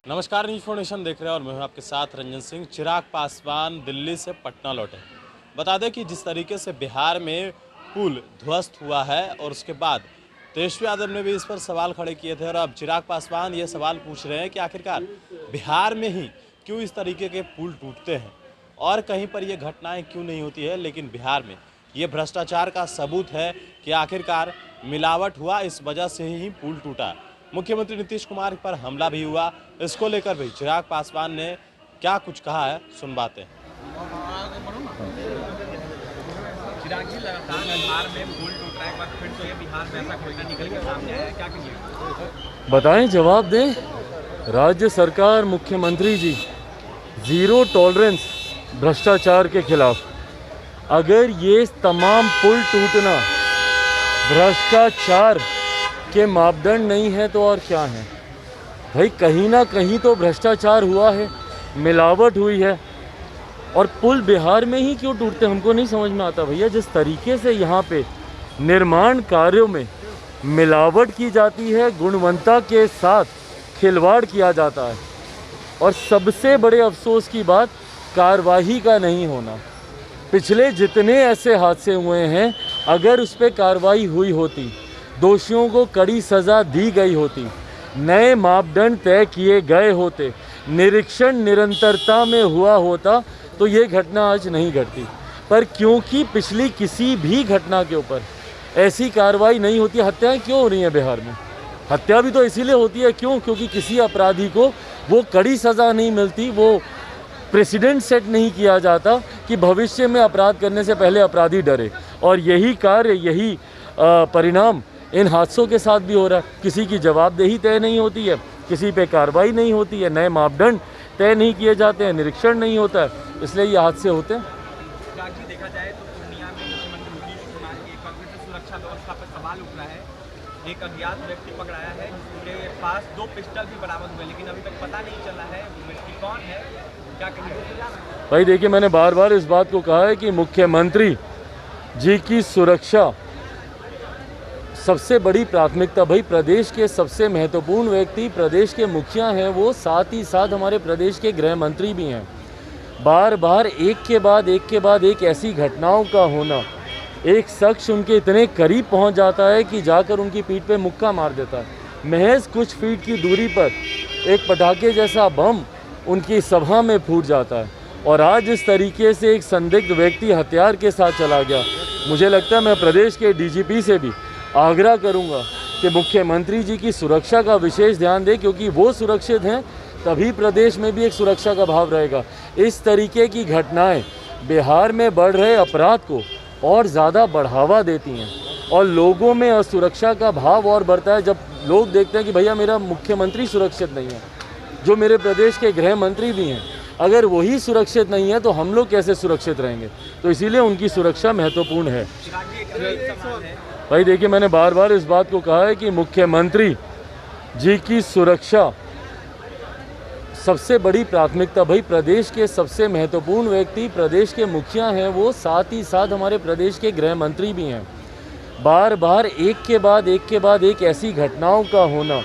नमस्कार, news foundation देख रहे हैं और मैं हूं आपके साथ रंजन सिंह। चिराग पासवान दिल्ली से पटना लौटे। बता दें कि जिस तरीके से बिहार में पुल ध्वस्त हुआ है और उसके बाद तेजस्वी यादव ने भी इस पर सवाल खड़े किए थे और अब चिराग पासवान ये सवाल पूछ रहे हैं कि आखिरकार बिहार में ही क्यों इस तरीके के पुल टूटते हैं और कहीं पर ये घटनाएँ क्यों नहीं होती है, लेकिन बिहार में ये भ्रष्टाचार का सबूत है कि आखिरकार मिलावट हुआ, इस वजह से ही पुल टूटा। मुख्यमंत्री नीतीश कुमार पर हमला भी हुआ, इसको लेकर भी चिराग पासवान ने क्या कुछ कहा है, सुनवाते हैं। चिराग जी, लगातार बिहार में पुल टूट रहा है, पर फिर से बिहार में ऐसा घटना निकल के सामने आया है, क्या कहिए? बताएं, जवाब दें। राज्य सरकार, मुख्यमंत्री जी ज़ीरो टॉलरेंस भ्रष्टाचार के खिलाफ। अगर ये तमाम पुल टूटना भ्रष्टाचार के मापदंड नहीं है तो और क्या है भाई? कहीं ना कहीं तो भ्रष्टाचार हुआ है, मिलावट हुई है। और पुल बिहार में ही क्यों टूटते हमको नहीं समझ में आता भैया। जिस तरीके से यहाँ पे निर्माण कार्यों में मिलावट की जाती है, गुणवत्ता के साथ खिलवाड़ किया जाता है, और सबसे बड़े अफसोस की बात कार्रवाई का नहीं होना। पिछले जितने ऐसे हादसे हुए हैं, अगर उस पर कार्रवाई हुई होती, दोषियों को कड़ी सज़ा दी गई होती, नए मापदंड तय किए गए होते, निरीक्षण निरंतरता में हुआ होता, तो ये घटना आज नहीं घटती। पर क्योंकि पिछली किसी भी घटना के ऊपर ऐसी कार्रवाई नहीं होती। हत्याएं क्यों हो रही हैं बिहार में? हत्या भी तो इसीलिए होती है, क्यों? क्योंकि किसी अपराधी को वो कड़ी सज़ा नहीं मिलती, वो प्रेसिडेंट सेट नहीं किया जाता कि भविष्य में अपराध करने से पहले अपराधी डरे। और यही कार्य, यही परिणाम इन हादसों के साथ भी हो रहा है। किसी की जवाबदेही तय नहीं होती है, किसी पे कार्रवाई नहीं होती है, नए मापदंड तय नहीं किए जाते हैं, निरीक्षण नहीं होता है, इसलिए ये हादसे होते हैं। चिराग जी, देखा जाए तो पूर्णिया में मुख्यमंत्री नीतीश कुमार की एक बार फिर से सुरक्षा व्यवस्था पर सवाल उठ रहा है। एक अज्ञात व्यक्ति पकड़ाया है, जिसके पास 2 पिस्टल भी बरामद हुए, लेकिन अभी तक पता नहीं चला है वो व्यक्ति कौन है, क्या कहेंगे? भाई देखिए, मैंने बार बार इस बात को कहा है कि मुख्यमंत्री जी की सुरक्षा सबसे बड़ी प्राथमिकता। भाई, प्रदेश के सबसे महत्वपूर्ण व्यक्ति प्रदेश के मुखिया हैं, वो साथ ही साथ हमारे प्रदेश के गृह मंत्री भी हैं। बार बार एक के बाद एक ऐसी घटनाओं का होना, एक शख्स उनके इतने करीब पहुंच जाता है कि जाकर उनकी पीठ पे मुक्का मार देता है। महज कुछ फीट की दूरी पर एक पटाखे जैसा बम उनकी सभा में फूट जाता है, और आज इस तरीके से एक संदिग्ध व्यक्ति हथियार के साथ चला गया। मुझे लगता है मैं प्रदेश के डीजीपी से भी आग्रह करूंगा कि मुख्यमंत्री जी की सुरक्षा का विशेष ध्यान दें, क्योंकि वो सुरक्षित हैं तभी प्रदेश में भी एक सुरक्षा का भाव रहेगा। इस तरीके की घटनाएं बिहार में बढ़ रहे अपराध को और ज़्यादा बढ़ावा देती हैं, और लोगों में असुरक्षा का भाव और बढ़ता है जब लोग देखते हैं कि भैया मेरा मुख्यमंत्री सुरक्षित नहीं है, जो मेरे प्रदेश के गृह मंत्री भी हैं। अगर वही सुरक्षित नहीं है तो हम लोग कैसे सुरक्षित रहेंगे? तो इसीलिए उनकी सुरक्षा महत्वपूर्ण है। भाई देखिए, मैंने बार बार इस बात को कहा है कि मुख्यमंत्री जी की सुरक्षा सबसे बड़ी प्राथमिकता। भाई, प्रदेश के सबसे महत्वपूर्ण व्यक्ति प्रदेश के मुखिया हैं, वो साथ ही साथ हमारे प्रदेश के गृह मंत्री भी हैं। बार बार एक के बाद एक ऐसी घटनाओं का होना,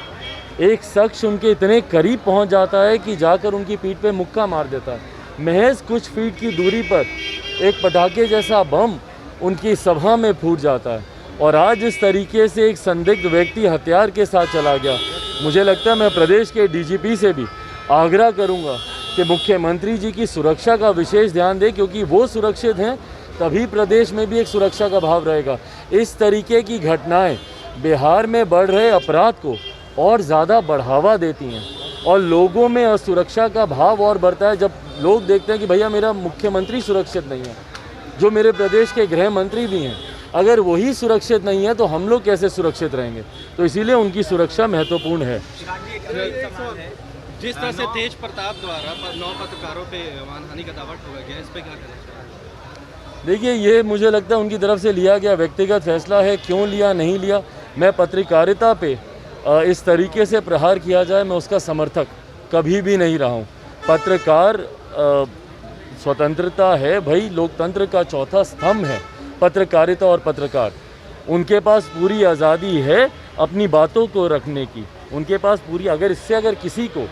एक शख्स उनके इतने करीब पहुंच जाता है कि जाकर उनकी पीठ पे मुक्का मार देता है। महज कुछ फीट की दूरी पर एक पटाखे जैसा बम उनकी सभा में फूट जाता है, और आज इस तरीके से एक संदिग्ध व्यक्ति हथियार के साथ चला गया। मुझे लगता है मैं प्रदेश के डीजीपी से भी आग्रह करूंगा कि मुख्यमंत्री जी की सुरक्षा का विशेष ध्यान दें, क्योंकि वो सुरक्षित हैं तभी प्रदेश में भी एक सुरक्षा का भाव रहेगा। इस तरीके की घटनाएं बिहार में बढ़ रहे अपराध को और ज़्यादा बढ़ावा देती हैं, और लोगों में असुरक्षा का भाव और बढ़ता है जब लोग देखते हैं कि भैया मेरा मुख्यमंत्री सुरक्षित नहीं है, जो मेरे प्रदेश के गृह मंत्री भी हैं। अगर वही सुरक्षित नहीं है तो हम लोग कैसे सुरक्षित रहेंगे? तो इसीलिए उनकी सुरक्षा महत्वपूर्ण है। जिस तरह से तेज प्रताप द्वारा 9 पत्रकारों पे मानहानि का दावा ठोका गया, इस पे क्या कहना चाहिए? देखिए, ये मुझे लगता है उनकी तरफ से लिया गया व्यक्तिगत फैसला है। क्यों लिया, नहीं लिया, मैं पत्रकारिता पे इस तरीके से प्रहार किया जाए, मैं उसका समर्थक कभी भी नहीं रहा हूँ। पत्रकार स्वतंत्रता है भाई, लोकतंत्र का चौथा स्तंभ है पत्रकारिता और पत्रकार। उनके पास पूरी आज़ादी है अपनी बातों को रखने की, उनके पास पूरी, अगर किसी को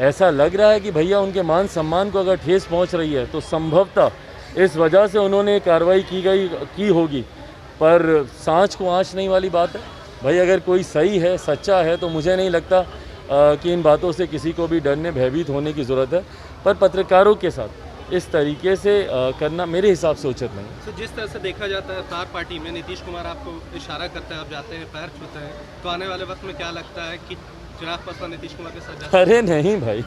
ऐसा लग रहा है कि भैया उनके मान सम्मान को अगर ठेस पहुंच रही है तो संभवतः इस वजह से उन्होंने कार्रवाई की होगी, पर सांच को आँच नहीं वाली बात है। भाई अगर कोई सही है, सच्चा है, तो मुझे नहीं लगता कि इन बातों से किसी को भी डरने, भयभीत होने की ज़रूरत है। पर पत्रकारों के साथ इस तरीके से करना मेरे हिसाब से उचित नहीं। तो जिस तरह से देखा जाता है तार पार्टी में नीतीश कुमार आपको इशारा करते हैं, आप जाते हैं, पैर छूते हैं, तो आने वाले वक्त में क्या लगता है कि चिराग पासवान नीतीश कुमार के साथ जा? अरे नहीं भाई,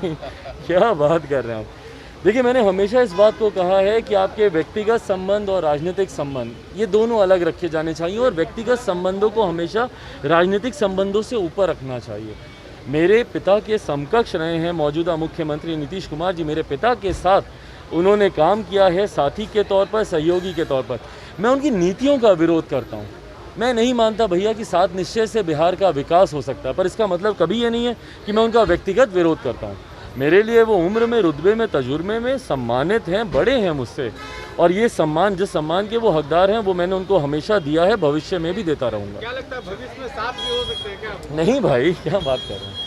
क्या बात कर रहे हैं आप। देखिए, मैंने हमेशा इस बात को कहा है कि आपके व्यक्तिगत संबंध और राजनीतिक संबंध ये दोनों अलग रखे जाने चाहिए, और व्यक्तिगत संबंधों को हमेशा राजनीतिक संबंधों से ऊपर रखना चाहिए। मेरे पिता के समकक्ष रहे हैं मौजूदा मुख्यमंत्री नीतीश कुमार जी। मेरे पिता के साथ उन्होंने काम किया है, साथी के तौर पर, सहयोगी के तौर पर। मैं उनकी नीतियों का विरोध करता हूँ। मैं नहीं मानता भैया कि 7 निश्चय से बिहार का विकास हो सकता है, पर इसका मतलब कभी ये नहीं है कि मैं उनका व्यक्तिगत विरोध करता हूँ। मेरे लिए वो उम्र में, रुतबे में, तजुर्बे में सम्मानित हैं, बड़े हैं मुझसे, और ये सम्मान, जिस सम्मान के वो हकदार हैं, वो मैंने उनको हमेशा दिया है, भविष्य में भी देता रहूँगा। क्या लगता है भविष्य में साथ भी हो सकते हैं क्या? नहीं भाई, क्या बात कर रहे हैं।